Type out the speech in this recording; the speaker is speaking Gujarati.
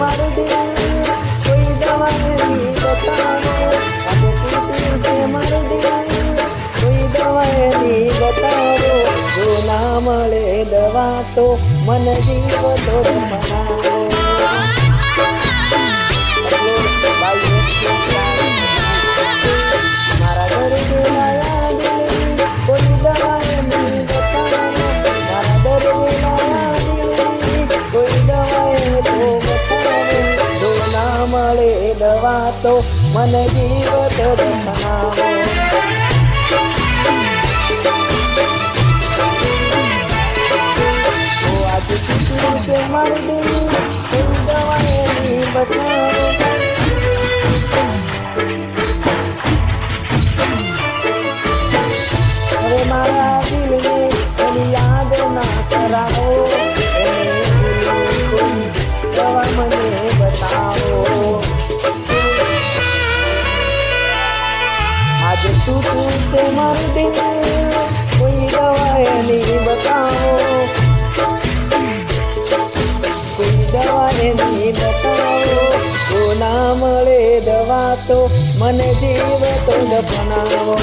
મારું દિલ કોઈ દવા નહીં બતાવો આજે તૂટ્યું છે મારું દિલ કોઈ દવા નહીં બતાવો જો ના મળે દવા તો મન જીવ તો બનાવો મારા ઘરે બોલાયા દિલ કોઈ દવા નહીં બતાવો મારા ઘરે બોલાયા દિલ કોઈ દવા તો બતાવો જો ના મળે દવા તો મન જીવ તો બનાવો से मर दिल कोई दवाएं नहीं बताओ अरे मारा दिल में कोई याद ना कराओ कोई दवा मुझे बताओ आज तू से मर दिल कोई दवाएं नहीं बताओ દવાને નહીં બતાવો જો ના મળે દવા તો મને જીવ તો દફનાવો